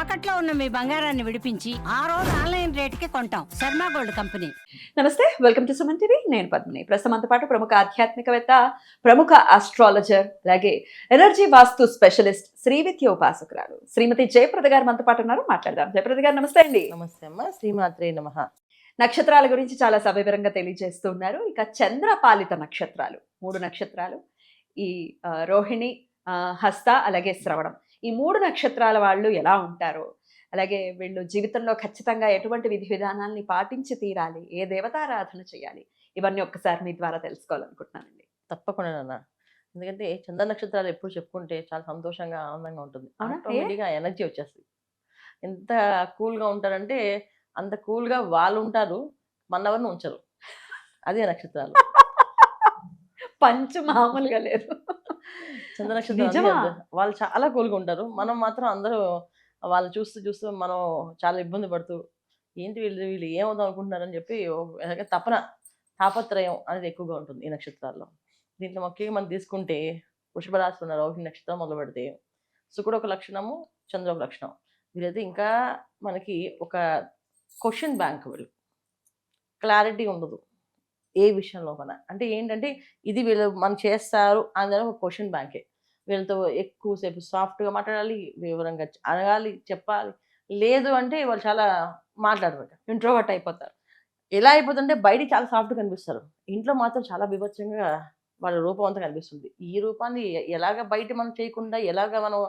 తాకట్లో ఉన్న మీ బంగారాన్ని విడిపించి ఆ రోజు ఆన్లైన్ రేటుకి కొంటాం. Sharma gold company. నమస్తే, వెల్కమ్ టు సుమన్ టీవీ. నేను పద్మిని. ప్రస్తుతంతో పాటు ప్రముఖ ఆధ్యాత్మికవేత్త, ప్రముఖ ఆస్ట్రాలజర్, అలాగే ఎనర్జీ వాస్తు స్పెషలిస్ట్, శ్రీవిద్య ఉపాసకురాలు శ్రీమతి జయప్రద గారు మనతో పాటు ఉన్నారు. మాట్లాడదాం. జయప్రద గారు నమస్తే అండి. నమస్తే అమ్మ, శ్రీమాత్రే నమః. నక్షత్రాల గురించి చాలా సవివరంగా తెలియజేస్తూ ఉన్నారు. ఇక చంద్రపాలిత నక్షత్రాలు 3 నక్షత్రాలు, ఈ రోహిణి, హస్త, అలాగే శ్రవణం, ఈ 3 నక్షత్రాల వాళ్ళు ఎలా ఉంటారో, అలాగే వీళ్ళు జీవితంలో ఖచ్చితంగా ఎటువంటి విధి విధానాల్ని పాటించి తీరాలి, ఏ దేవతారాధన చేయాలి, ఇవన్నీ ఒక్కసారి మీ ద్వారా తెలుసుకోవాలనుకుంటున్నానండి. తప్పకుండా నాన్న. ఎందుకంటే చంద్ర నక్షత్రాలు ఎప్పుడు చెప్పుకుంటే చాలా సంతోషంగా ఆనందంగా ఉంటుంది. అవునా? ఆటోమేటిక్గా ఎనర్జీ వచ్చేస్తుంది. ఎంత కూల్గా ఉంటారంటే అంత కూల్గా వాళ్ళు ఉంటారు, మన్నవరిని ఉంచరు. అదే నక్షత్రాలు. పంచు మామూలుగా లేదు. చంద్ర నక్షత్రాలు నిజమా? వాళ్ళు చాలా కూల్గా ఉంటారు. మనం మాత్రం అందరూ వాళ్ళు చూస్తూ చూస్తూ మనం చాలా ఇబ్బంది పడుతూ ఏంటి వీళ్ళు వీళ్ళు ఏమవుతాం అనుకుంటున్నారని చెప్పి తాపత్రయం అనేది ఎక్కువగా ఉంటుంది ఈ నక్షత్రాల్లో. దీంట్లో ముఖ్యంగా మనం తీసుకుంటే వృషభ రాశి ఉన్న రోహిణి నక్షత్రం మొదలు పెడితే శుక్రుడు ఒక లక్షణము, చంద్రుడు ఒక లక్షణం. వీరైతే ఇంకా మనకి ఒక క్వశ్చన్ బ్యాంక్, వీళ్ళు క్లారిటీ ఉండదు ఏ విషయంలో కన్నా. అంటే ఏంటంటే ఇది వీళ్ళు మనం చేస్తారు అనేది ఒక క్వశ్చన్ బ్యాంకే. వీళ్ళతో ఎక్కువసేపు సాఫ్ట్గా మాట్లాడాలి, వివరంగా అడగాలి, చెప్పాలి. లేదు అంటే వాళ్ళు చాలా మాట్లాడరు, ఇంట్రోవర్ట్ అయిపోతారు. ఎలా అయిపోతుంటే బయటికి చాలా సాఫ్ట్గా కనిపిస్తారు, ఇంట్లో మాత్రం చాలా బీభత్సంగా వాళ్ళ రూపం అంతా కనిపిస్తుంది. ఈ రూపాన్ని ఎలాగ బయట మనం చేయకుండా ఎలాగ మనం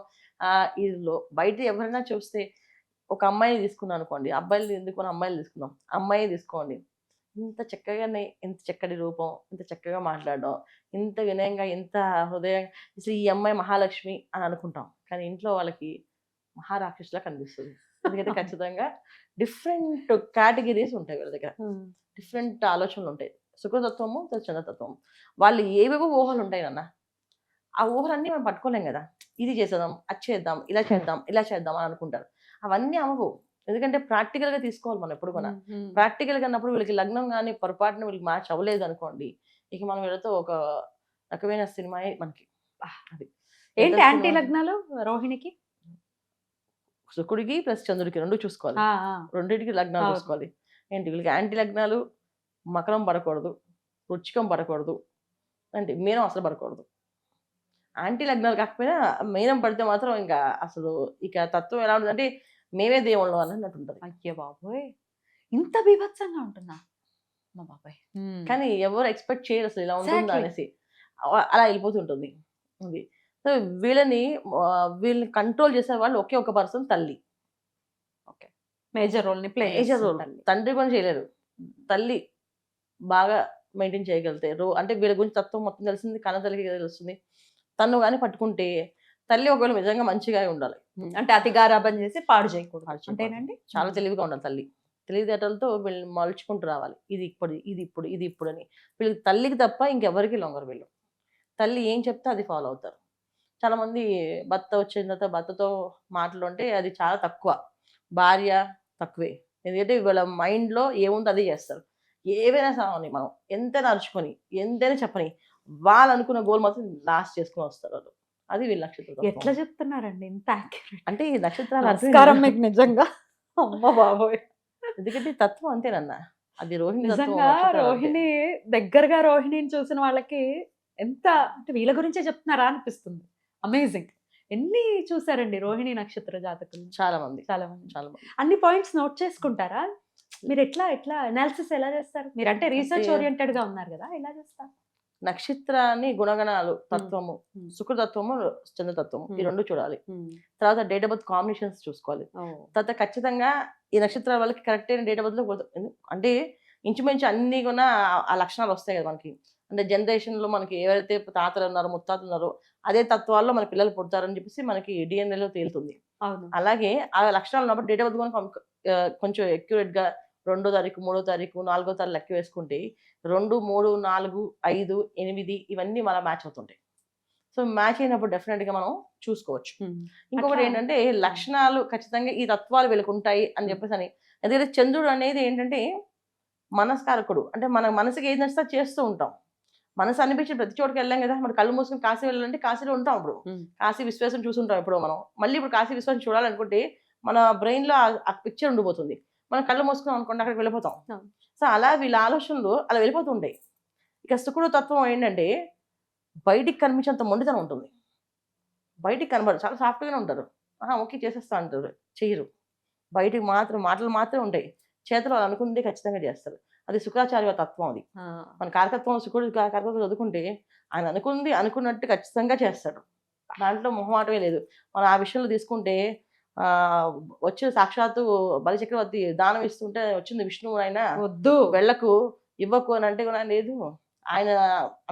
ఇదిలో బయట ఎవరైనా చూస్తే, ఒక అమ్మాయిని తీసుకున్నాం అనుకోండి, అబ్బాయిలు ఎందుకు అమ్మాయిలు తీసుకున్నాం, అమ్మాయి తీసుకోండి, ఇంత చక్కగానే ఇంత చక్కటి రూపం, ఇంత చక్కగా మాట్లాడడం, ఇంత వినయంగా, ఇంత హృదయంగా, అసలు ఈ అమ్మాయి మహాలక్ష్మి అని అనుకుంటాం. కానీ ఇంట్లో వాళ్ళకి మహారాక్షసులా కనిపిస్తుంది. ఎందుకంటే ఖచ్చితంగా డిఫరెంట్ కేటగిరీస్ ఉంటాయి వీళ్ళ దగ్గర, డిఫరెంట్ ఆలోచనలు ఉంటాయి. సుఖతత్వము, చంద్రతత్వము. వాళ్ళు ఏవేవో ఊహలు ఉంటాయి నాన్న, ఆ ఊహలన్నీ మనం పట్టుకోలేం కదా. ఇది చేసేద్దాం, అది చేద్దాం, ఇలా చేద్దాం, ఇలా చేద్దాం అని అనుకుంటారు. అవన్నీ అవ్వవు. ఎందుకంటే ప్రాక్టికల్గా తీసుకోవాలి మనం ఎప్పుడు కూడా. ప్రాక్టికల్గా అన్నప్పుడు వీళ్ళకి లగ్నం కానీ పొరపాటున వీళ్ళకి మ్యాచ్ అవ్వలేదు అనుకోండి, ఇక మనం వీళ్ళతో ఒక రకమైన సినిమా మనకి. అది ఏంటి యాంటీ లగ్నాలు రోహిణికి? శుక్రుడికి ప్లస్ చంద్రుడికి 2 చూసుకోవాలి, రెండింటికి లగ్నాలు చూసుకోవాలి. ఏంటి వీళ్ళకి యాంటీ లగ్నాలు, మకరం పడకూడదు, వృచ్చికం పడకూడదు, అంటే మీనం అసలు పడకూడదు. యాంటీ లగ్నాలు కాకపోయినా మీనం పడితే మాత్రం ఇంకా అసలు ఇక తత్వం ఎలా ఉంటుందంటే మేమే దేవుళ్ళు అన్నట్టు ఉంటుంది. అయ్యో బాబోయ్, ఇంత బీభత్సంగా ఉంటుందా? మా బాబాయ్. కానీ ఎవరు ఎక్స్పెక్ట్ చేయరు అసలు ఇలా ఉంటుందా అనేసి, అలా వెళ్ళిపోతుంటుంది. అది సో వీళ్ళని కంట్రోల్ చేసే వాళ్ళు ఒకే ఒక పర్సన్, తల్లి. ఓకే, మేజర్ రోల్ ని ప్లే మేజర్ రోల్. తండ్రి పని చేయలేరు, తల్లి బాగా మెయింటైన్ చేయగలిగితే అంటే వీళ్ళ గురించి తత్వం మొత్తం తెలిసింది, కన్న తల్లికి తెలుస్తుంది. తను కానీ పట్టుకుంటే తల్లి ఒకవేళ నిజంగా మంచిగా ఉండాలి, అంటే అతి గారాబం చేసి పాడు చేయకూడదు అంటేనండి. చాలా తెలివిగా ఉండాలి తల్లి. తెలివితేటలతో వీళ్ళు మలుచుకుంటూ రావాలి, ఇది ఇప్పుడు ఇది ఇప్పుడు ఇది ఇప్పుడు అని. వీళ్ళకి తల్లికి తప్ప ఇంకెవరికి లొంగరు వీళ్ళు. తల్లి ఏం చెప్తే అది ఫాలో అవుతారు. చాలా మంది భర్త వచ్చిన తర్వాత భర్తతో మాటలు అంటే అది చాలా తక్కువ, భార్య తక్కువే. ఎందుకంటే వీళ్ళ మైండ్లో ఏముందో అదే చేస్తారు. ఏవైనా సావని మనం ఎంతైనా అరుచుకొని ఎంతైనా చెప్పని వాళ్ళు అనుకున్న గోల్ మాత్రం లాస్ట్ చేసుకుని వస్తారు వాళ్ళు. అది వీళ్ళ నక్షత్రం. ఎట్లా చెప్తున్నారండి ఇంత యాక్యురేట్? అంటే ఈ నక్షత్రాలు నమస్కారం మీకు నిజంగా. అమ్మ బాబోయ్, ఎందుకంటే తత్వం అంతేనన్నా. అది రోహిణి నిజంగా. రోహిణి దగ్గరగా రోహిణిని చూసిన వాళ్ళకి ఎంత అంటే వీళ్ళ గురించే చెప్తున్నారా అనిపిస్తుంది. అమేజింగ్. ఎన్ని చూసారండి రోహిణి నక్షత్ర జాతకులు? చాలా మంది. అన్ని పాయింట్స్ నోట్ చేసుకుంటారా మీరు? ఎట్లా అనాలిసిస్ ఎలా చేస్తారు మీరు? అంటే రీసెర్చ్ ఓరియంటెడ్ గా ఉన్నారు కదా, ఎలా చేస్తారు? నక్షత్రాన్ని గుణగణాలు, తత్వము, శుక్రతత్వము, చంద్రతత్వము, ఈ 2 చూడాలి. తర్వాత డేట్ ఆఫ్ బర్త్ కాంబినేషన్స్ చూసుకోవాలి. తర్వాత ఖచ్చితంగా ఈ నక్షత్రాల వాళ్ళకి కరెక్ట్ అయిన డేట్ ఆఫ్ బర్త్ లో, అంటే ఇంచుమించు అన్ని కూడా ఆ లక్షణాలు వస్తాయి కదా మనకి. అంటే జనరేషన్ లో మనకి ఎవరైతే తాతలు ఉన్నారో, ముత్తాతలు ఉన్నారో, అదే తత్వాల్లో మన పిల్లలు పుడతారని చెప్పేసి మనకి డిఎన్ఏలో తేలుతుంది. అలాగే ఆ లక్షణాలు ఉన్నప్పుడు డేట్ ఆఫ్ బర్త్ కొంచెం అక్యురేట్ గా 2వ తారీఖు, 3వ తారీఖు, 4వ తారీఖు లెక్క వేసుకుంటే 2, 3, 4, 5, 8 ఇవన్నీ మన మ్యాచ్ అవుతుంటాయి. సో మ్యాచ్ అయినప్పుడు డెఫినెట్ గా మనం చూసుకోవచ్చు. ఇంకొకటి ఏంటంటే లక్షణాలు ఖచ్చితంగా ఈ తత్వాలు వీళ్ళకి ఉంటాయి అని చెప్పేసి అని. ఎందుకంటే చంద్రుడు అనేది ఏంటంటే మనస్కారకుడు, అంటే మన మనసుకి ఏది నచ్చితే చేస్తూ ఉంటాం. మనసు అనిపించి ప్రతి చోటుకి వెళ్ళాం కదా, మరి కళ్ళు మూసుకుని కాశీ వెళ్ళాలంటే కాశీలో ఉంటాం. ఇప్పుడు కాశీ విశ్వాసం చూసుంటాం ఎప్పుడో మనం. మళ్ళీ ఇప్పుడు కాశీ విశ్వాసం చూడాలనుకుంటే మన బ్రెయిన్ లో ఆ పిక్చర్ ఉండిపోతుంది. మనం కళ్ళు మూసుకున్నాం అనుకోండి అక్కడికి వెళ్ళిపోతాం. అవును. సో అలా వీళ్ళ ఆలోచనలు అలా వెళ్ళిపోతుంటాయి. ఇక శుక్రుడు తత్వం ఏంటంటే బయటికి కనిపించేంత మొండితనం ఉంటుంది. బయటికి కనబడరు, చాలా సాఫ్ట్గానే ఉంటారు. ఓకే చేసేస్తా అంటారు, చెయ్యరు. బయటికి మాత్రం మాటలు మాత్రమే ఉంటాయి, చేతులు వాళ్ళు అనుకుంటే ఖచ్చితంగా చేస్తారు. అది శుక్రాచార్య తత్వం. అది మన కారకత్వం, శుక్రుడు కారకత్వం చదువుకుంటే ఆయన అనుకుంది అనుకున్నట్టు ఖచ్చితంగా చేస్తాడు. దాంట్లో మొహమాటమే లేదు. మనం ఆ విషయంలో తీసుకుంటే వచ్చి సాక్షాత్తు బలిచక్రవర్తి దానం ఇస్తుంటే వచ్చింది విష్ణువు, ఆయన వద్దు వెళ్ళకు ఇవ్వకు అని అంటే కూడా లేదు. ఆయన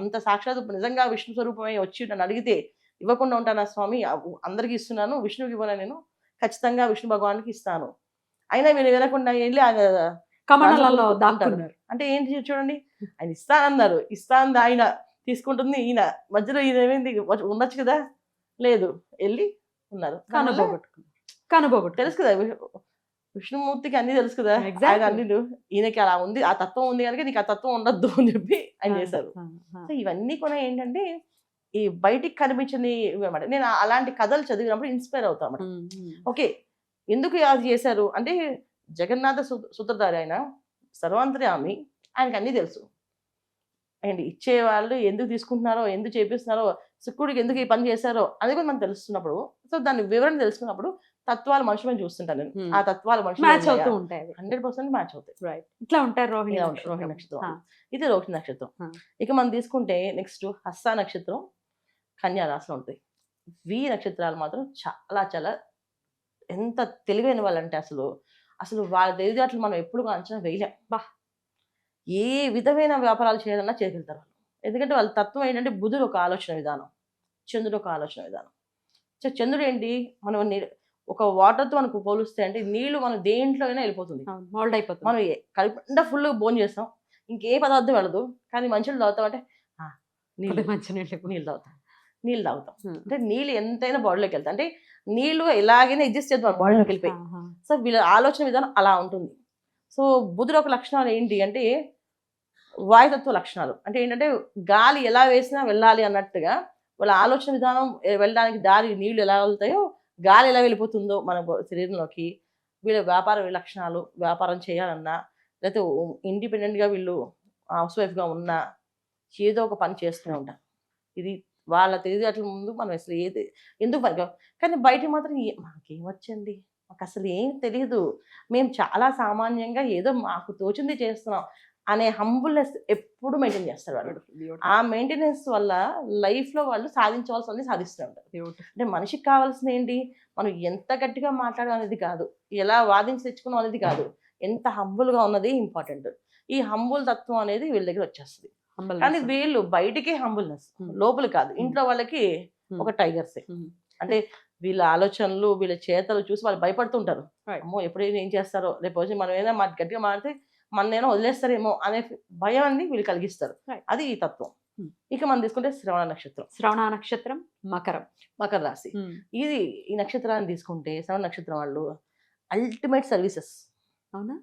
అంత సాక్షాత్తు నిజంగా విష్ణు స్వరూపమై వచ్చి నన్ను అడిగితే ఇవ్వకుండా ఉంటానా స్వామి, అందరికి ఇస్తున్నాను, విష్ణువుకి ఇవ్వను, నేను ఖచ్చితంగా విష్ణు భగవానికి ఇస్తాను. అయినా వీళ్ళు వినకుండా వెళ్ళి ఆయన కమనలలో దాక్కున్నారు. అంటే ఏంటి చూడండి, ఆయన ఇస్తానన్నారు, ఇస్తాను ఆయన తీసుకుంటుంది, ఈయన మధ్యలో ఈయన ఏమైంది, ఉండొచ్చు కదా, లేదు, వెళ్ళి ఉన్నారు. కనుబోగొట్టు తెలుసు కదా విష్ణుమూర్తికి అన్ని తెలుసు కదా, Exactly. ఆయన అన్ని ఈయనకి అలా ఉంది, ఆ తత్వం ఉంది కనుక నీకు ఆ తత్వం ఉండద్దు అని చెప్పి ఆయన చేశారు. సో ఇవన్నీ కూడా ఏంటంటే ఈ బయటికి కనిపించని అనమాట. నేను అలాంటి కథలు చదివినప్పుడు ఇన్స్పైర్ అవుతాం అన్నమాట. ఓకే ఎందుకు అది చేశారు అంటే జగన్నాథ సూత్రధారి ఆయన, సర్వాంతర్యామి, ఆయనకి అన్నీ తెలుసు. అండ్ ఇచ్చేవాళ్ళు ఎందుకు తీసుకుంటున్నారో, ఎందుకు చేపిస్తున్నారో, శుక్రుడికి ఎందుకు ఈ పని చేశారో అనేది కూడా మనకు తెలుస్తున్నప్పుడు, సో దాని వివరణ తెలుసుకున్నప్పుడు తత్వాలు మనుషులను చూస్తుంటాను నేను. ఆ తత్వాలు మ్యాచ్ అవుతూ మనుషులు ఉంటాయి. 100% మ్యాచ్ అవుతాయి. రైట్, ఇట్లా ఉంటారు రోహిణి రోహిణి నక్షత్రం. ఆ. ఇది రోహిణి నక్షత్రం. ఇక మనం తీసుకుంటే నెక్స్ట్ హస్త నక్షత్రం, కన్యా రాశిలో ఉంటాయి. ఈ నక్షత్రాలు మాత్రం చాలా చాలా ఎంత తెలివైన వాళ్ళంటే అసలు అసలు వాళ్ళ తెలివితేటలు మనం ఎప్పుడు అంచనా వేయలేం. ఏ విధమైన వ్యాపారాలు చేయాలన్నా చేయగలుగుతారు వాళ్ళు. ఎందుకంటే వాళ్ళ తత్వం ఏంటంటే బుధుడు ఒక ఆలోచన విధానం, చంద్రుడు ఒక ఆలోచన విధానం. సో చంద్రుడు ఏంటి, మనం ఒక వాటర్తో మనకు పోలిస్తే అంటే నీళ్లు మనం దేంట్లో అయినా వెళ్ళిపోతుంది, మోల్డ్ అయిపోతుంది. మనం కలిపి ఫుల్ బోన్ చేస్తాం, ఇంకే పదార్థం వెళ్ళదు. కానీ మంచిలు తాగుతాం అంటే నీళ్ళు తాగుతాం, నీళ్ళు తాగుతాం. అంటే నీళ్ళు ఎంతైనా బాడీలోకి వెళ్తాయి, అంటే నీళ్లు ఎలాగైనా అడ్జస్ట్ చేద్దాం బాడీలోకి వెళ్ళిపోయి. సో వీళ్ళ ఆలోచన విధానం అలా ఉంటుంది. సో బుధుడు ఒక లక్షణాలు ఏంటి అంటే వాయుతత్వ లక్షణాలు. అంటే ఏంటంటే గాలి ఎలా వేసినా వెళ్ళాలి అన్నట్టుగా వాళ్ళ ఆలోచన విధానం, వెళ్ళడానికి దారి నీళ్లు ఎలా వెళ్తాయో గాలి ఎలా వెళ్ళిపోతుందో మన శరీరంలోకి. వీళ్ళ వ్యాపార లక్షణాలు, వ్యాపారం చేయాలన్నా లేకపోతే ఇండిపెండెంట్గా వీళ్ళు హౌస్ వైఫ్గా ఉన్నా ఏదో ఒక పని చేస్తూనే ఉంటారు. ఇది వాళ్ళ తెలివితేటల ముందు మనం అసలు ఏది ఎందుకు పని. కానీ బయట మాత్రం మాకేమొచ్చండి, మాకు అసలు ఏం తెలియదు, మేము చాలా సామాన్యంగా ఏదో మాకు తోచింది చేస్తున్నాం అనే హంబుల్నెస్ ఎప్పుడు మెయింటైన్ చేస్తారు వాళ్ళు. ఆ మెయింటెనెన్స్ వల్ల లైఫ్లో వాళ్ళు సాధించవలసింది సాధిస్తూ ఉంటారు. అంటే మనిషికి కావాల్సింది ఏంటి, మనం ఎంత గట్టిగా మాట్లాడడం అనేది కాదు, ఎలా వాదించి తెచ్చుకున్నాం అనేది కాదు, ఎంత హంబుల్గా ఉన్నది ఇంపార్టెంట్. ఈ హంబుల్ తత్వం అనేది వీళ్ళ దగ్గర వచ్చేస్తుంది. కానీ వీళ్ళు బయటికి హంబుల్నెస్, లోపల కాదు. ఇంట్లో వాళ్ళకి ఒక టైగర్సే. అంటే వీళ్ళ ఆలోచనలు, వీళ్ళ చేతలు చూసి వాళ్ళు భయపడుతుంటారు. అమ్మో ఎప్పుడైనా ఏం చేస్తారో, రేపు వచ్చి మనం ఏదైనా గట్టిగా మాడితే మన వదిలేస్తారేమో అనే భయాన్ని వీళ్ళు కలిగిస్తారు. అది ఈ తత్వం. ఇక మనం తీసుకుంటే శ్రవణ నక్షత్రం. శ్రవణ నక్షత్రం మకర రాశి. ఇది ఈ నక్షత్రాన్ని తీసుకుంటే శ్రవణ నక్షత్రం వాళ్ళు అల్టిమేట్ సర్వీసెస్. అవునా?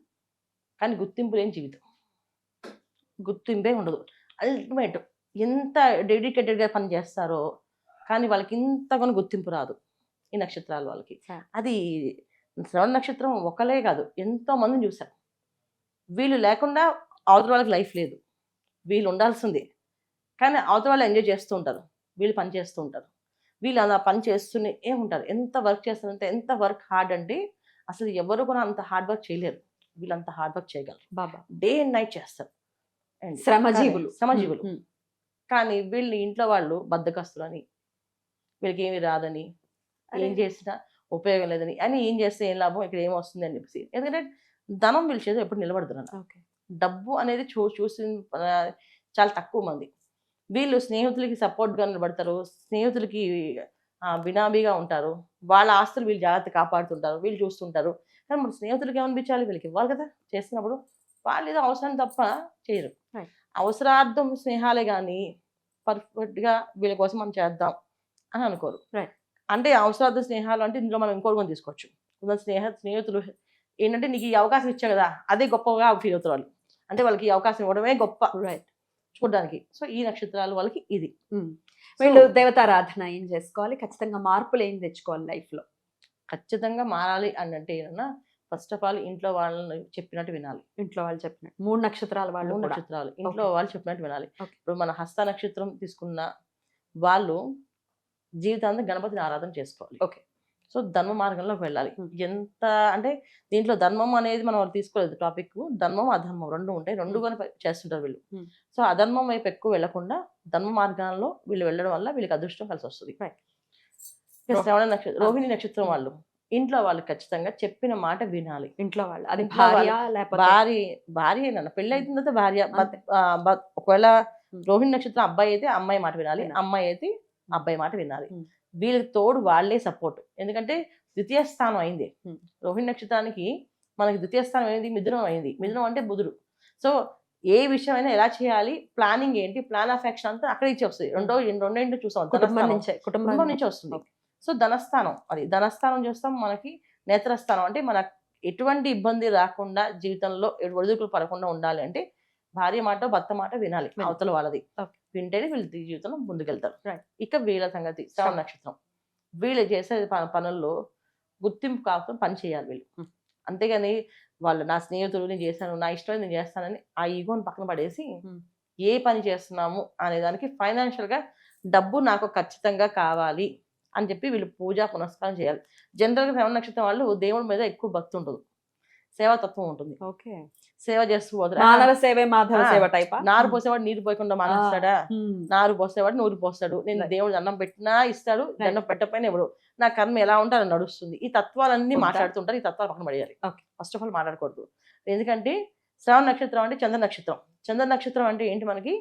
కానీ గుర్తింపు లేని జీవితం, గుర్తింపే ఉండదు. అల్టిమేట్ ఎంత డెడికేటెడ్గా పని చేస్తారో కానీ వాళ్ళకి ఇంతగానో గుర్తింపు రాదు ఈ నక్షత్రాల వాళ్ళకి. అది శ్రవణ నక్షత్రం ఒకలే కాదు, ఎంతో మందిని చూశారు. వీళ్ళు లేకుండా అవతల వాళ్ళకి లైఫ్ లేదు, వీళ్ళు ఉండాల్సిందే. కానీ అవతల వాళ్ళు ఎంజాయ్ చేస్తూ ఉంటారు, వీళ్ళు పని చేస్తూ ఉంటారు. వీళ్ళు అలా పని చేస్తూనే ఉంటారు. ఎంత వర్క్ చేస్తారంటే, ఎంత వర్క్ హార్డ్ అంటే అసలు ఎవరు కూడా అంత హార్డ్ వర్క్ చేయలేరు, వీళ్ళు అంత హార్డ్ వర్క్ చేయగలరు. బాబా డే అండ్ నైట్ చేస్తారు, శ్రమజీవులు. కానీ వీళ్ళు ఇంట్లో వాళ్ళు బద్దకస్తులని, వీళ్ళకి ఏమి రాదని, ఏం చేసినా ఉపయోగం లేదని, అని ఏం చేస్తే ఏం లాభం, ఇక్కడ ఏం వస్తుంది అని చెప్పేసి. ఎందుకంటే ధనం వీళ్ళు చేసి ఎప్పుడు నిలబడుతున్నారు. డబ్బు అనేది చూసి చాలా తక్కువ మంది. వీళ్ళు స్నేహితులకి సపోర్ట్గా నిలబడతారు, స్నేహితులకి బినామీగా ఉంటారు, వాళ్ళ ఆస్తులు వీళ్ళు జాగ్రత్త కాపాడుతుంటారు, వీళ్ళు చూస్తుంటారు. కానీ మన స్నేహితులకి ఏమనిపించాలి, వీళ్ళకి ఇవ్వాలి కదా చేస్తున్నప్పుడు. వాళ్ళు ఏదో అవసరం తప్ప చేయరు. అవసరార్థం స్నేహాలే కానీ పర్ఫెక్ట్గా వీళ్ళ కోసం మనం చేద్దాం అని అనుకోరు. అంటే అవసరార్థం స్నేహాలు అంటే ఇందులో మనం ఇంకోటి కూడా తీసుకోవచ్చు. స్నేహితులు ఏంటంటే నీకు ఈ అవకాశం ఇచ్చా కదా, అదే గొప్పగా ఫీల్ అవుతారు వాళ్ళు. అంటే వాళ్ళకి ఈ అవకాశం ఇవ్వడమే గొప్ప చూడడానికి. సో ఈ నక్షత్రాలు వాళ్ళకి ఇది. వీళ్ళు దేవతారాధన ఏం చేసుకోవాలి, ఖచ్చితంగా మార్పులు ఏం తెచ్చుకోవాలి లైఫ్లో? ఖచ్చితంగా మారాలి అని అంటే ఏమన్నా ఫస్ట్ ఆఫ్ ఆల్ ఇంట్లో వాళ్ళని చెప్పినట్టు వినాలి. ఇంట్లో వాళ్ళు చెప్పినట్టు 3 నక్షత్రాల వాళ్ళు 3 కూడా. నక్షత్రాలు ఇంట్లో Okay. వాళ్ళు చెప్పినట్టు వినాలి. Okay. ఇప్పుడు మన హస్త నక్షత్రం తీసుకున్న వాళ్ళు జీవితాంతం గణపతిని ఆరాధన చేసుకోవాలి. Okay. సో ధర్మ మార్గంలోకి వెళ్ళాలి. Hmm. ఎంత అంటే దీంట్లో ధర్మం అనేది మనం తీసుకోలేదు టాపిక్. ధర్మం అధర్మం 2 ఉంటాయి. 2 కూడా చేస్తుంటారు వీళ్ళు. Hmm. సో అధర్మం వైపు ఎక్కువ వెళ్ళకుండా ధర్మ మార్గాల్లో వీళ్ళు వెళ్ళడం వల్ల వీళ్ళకి అదృష్టం కలిసి వస్తుంది. Right. శ్రవణ నక్షత్రం, రోహిణి నక్షత్రం వాళ్ళు ఇంట్లో వాళ్ళు ఖచ్చితంగా చెప్పిన మాట వినాలి. ఇంట్లో వాళ్ళు అది ఇంట్లో భార్య లేకపోతే భార్య పెళ్లి అయిన తర్వాత భార్య. ఒకవేళ రోహిణి నక్షత్రం అబ్బాయి అయితే అమ్మాయి మాట వినాలి, వినాలి. అమ్మాయి అయితే అబ్బాయి మాట వినాలి. Hmm. వీళ్ళకి తోడు వాళ్ళే సపోర్ట్. ఎందుకంటే ద్వితీయ స్థానం అయింది. Hmm. రోహిణి నక్షత్రానికి మనకి ద్వితీయ స్థానం అయింది, మిథునం అయింది. మిథునం అంటే బుధుడు. సో ఏ విషయం అయినా ఎలా చేయాలి, ప్లానింగ్ ఏంటి, ప్లాన్ ఆఫ్ యాక్షన్ అంతా అక్కడ ఇచ్చి వస్తుంది. రెండేంటో చూసాం, కుటుంబం నుంచి వస్తుంది. సో ధనస్థానం, అది ధనస్థానం చూస్తాం. మనకి నేత్రస్థానం అంటే మన ఎటువంటి ఇబ్బంది రాకుండా జీవితంలో ఒడిదుడుకులు పడకుండా ఉండాలి అంటే భార్య మాట భర్త మాట వినాలి. అవతల వాళ్ళది వింటేనే వీళ్ళు జీవితంలో ముందుకెళ్తారు. ఇక వీళ్ళ సంగతి శ్రవణ నక్షత్రం. వీళ్ళు చేసే పనుల్లో గుర్తింపు కాకుండా పని చేయాలి వీళ్ళు. అంతేగాని వాళ్ళు నా స్నేహితుడు నేను చేశాను, నా ఇష్టం నేను చేస్తానని ఆ ఈగోని పక్కన పడేసి ఏ పని చేస్తున్నాము అనే దానికి ఫైనాన్షియల్ గా డబ్బు నాకు ఖచ్చితంగా కావాలి అని చెప్పి వీళ్ళు పూజా పునస్కారం చేయాలి. జనరల్గా శ్రవణ నక్షత్రం వాళ్ళు దేవుడి మీద ఎక్కువ భక్తి ఉంటుంది, సేవాతత్వం ఉంటుంది. ఓకే. సేవ చేస్తూ పోతారు. మానవ సేవే మాధవ సేవ టైప్. నారు పోసేవాడు నీరు పోయకుండా మానేస్తాడా? నారు పోసేవాడు నూరు పోస్తాడు. నేను దేవుడు దండం పెట్టినా ఇస్తాడు, దండం పెట్టకపోయినా ఎవడు. నా కర్మ ఎలా ఉంటే అలా నడుస్తుంది. ఈ తత్వాలన్నీ మాట్లాడుతుంటారు. ఈ తత్వాలు పక్కన పడేయాలి. ఫస్ట్ ఆఫ్ ఆల్ మాట్లాడకూడదు. ఎందుకంటే శ్రవణ నక్షత్రం అంటే చంద్ర నక్షత్రం. చంద్ర నక్షత్రం అంటే ఏంటి? మనకి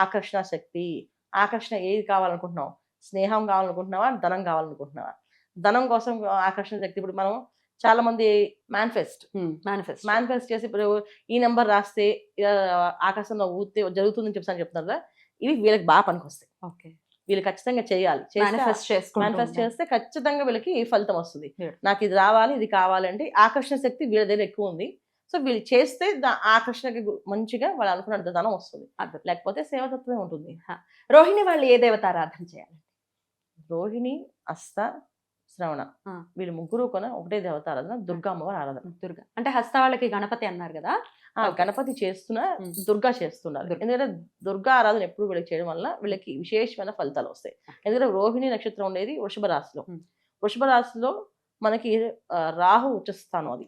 ఆకర్షణ శక్తి. ఆకర్షణ ఏది కావాలనుకుంటున్నావు? స్నేహం కావాలనుకుంటున్నావా, ధనం కావాలనుకుంటున్నావా? ధనం కోసం ఆకర్షణ శక్తి. ఇప్పుడు మనం చాలా మంది మేనిఫెస్ట్ చేసి ఇప్పుడు ఈ నెంబర్ రాస్తే ఆకాశంలో ఊతే జరుగుతుందని చెప్తున్నారు కదా, ఇవి వీళ్ళకి బాగా పనికొస్తాయి. వీళ్ళు ఖచ్చితంగా చేయాలి. మేనిఫెస్ట్ చేస్తే ఖచ్చితంగా వీళ్ళకి ఫలితం వస్తుంది. నాకు ఇది రావాలి, ఇది కావాలి అంటే ఆకర్షణ శక్తి వీళ్ళ దగ్గర ఎక్కువ ఉంది. సో వీళ్ళు చేస్తే ఆకర్షణకి మంచిగా వాళ్ళు అనుకున్న ధనం వస్తుంది. లేకపోతే సేవతత్వమే ఉంటుంది. రోహిణి వాళ్ళు ఏ దేవత ఆరాధన చేయాలి? రోహిణి, హస్త, శ్రవణ వీళ్ళు ముగ్గురు కూడా ఒకటే దేవత ఆరాధన, దుర్గా అమ్మవారి ఆరాధన. దుర్గా అంటే హస్త వాళ్ళకి గణపతి అన్నారు కదా, గణపతి చేస్తున్నా దుర్గా చేస్తున్నారు. ఎందుకంటే దుర్గా ఆరాధన ఎప్పుడు వీళ్ళకి చేయడం వల్ల వీళ్ళకి విశేషమైన ఫలితాలు వస్తాయి. ఎందుకంటే రోహిణి నక్షత్రం ఉండేది వృషభ రాశిలో. వృషభ రాశిలో మనకి రాహు ఉచ్చస్థానం అది.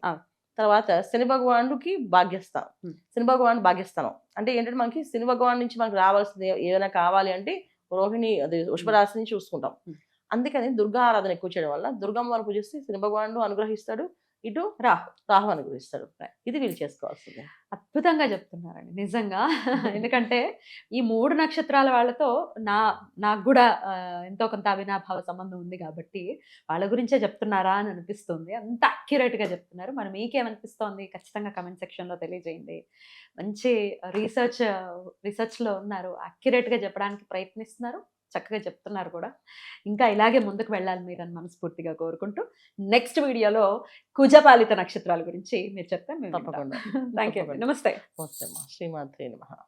తర్వాత శని భగవానుడికి భాగ్యస్థానం. శని భగవాన్ భాగ్యస్థానం అంటే ఏంటంటే మనకి శని భగవాన్ నుంచి మనకి రావాల్సింది ఏదైనా కావాలి అంటే రోహిణి అది వృషభ రాశి నుంచి చూసుకుంటాం. అందుకని దుర్గా ఆరాధన ఎక్కువ చేయడం వల్ల దుర్గమ్మవారిని పూజిస్తే శని భగవానుడు అనుగ్రహిస్తాడు, ఇటు రాహు అనుగ్రహిస్తాడు. ఇది వీళ్ళు చేసుకోవాల్సింది. అద్భుతంగా చెప్తున్నారండి నిజంగా. ఎందుకంటే ఈ 3 నక్షత్రాల వాళ్ళతో నాకు కూడా ఎంతో కొంత అవినాభావ సంబంధం ఉంది కాబట్టి వాళ్ళ గురించే చెప్తున్నారా అని అనిపిస్తుంది. అంత అక్యురేట్ గా చెప్తున్నారు. మరి మీకేమనిపిస్తోంది? ఖచ్చితంగా కమెంట్ సెక్షన్ లో తెలియజేయండి. మంచి రీసెర్చ్ లో ఉన్నారు, అక్యురేట్ గా చెప్పడానికి ప్రయత్నిస్తున్నారు, చక్కగా చెప్తున్నారు కూడా. ఇంకా ఇలాగే ముందుకు వెళ్ళాలి మీరు అని మనస్ఫూర్తిగా కోరుకుంటూ నెక్స్ట్ వీడియోలో కుజపాలిత నక్షత్రాల గురించి మీరు చెప్తే మేము తప్పకుండా. Thank you. నమస్తే. శ్రీమాత్రే నమః.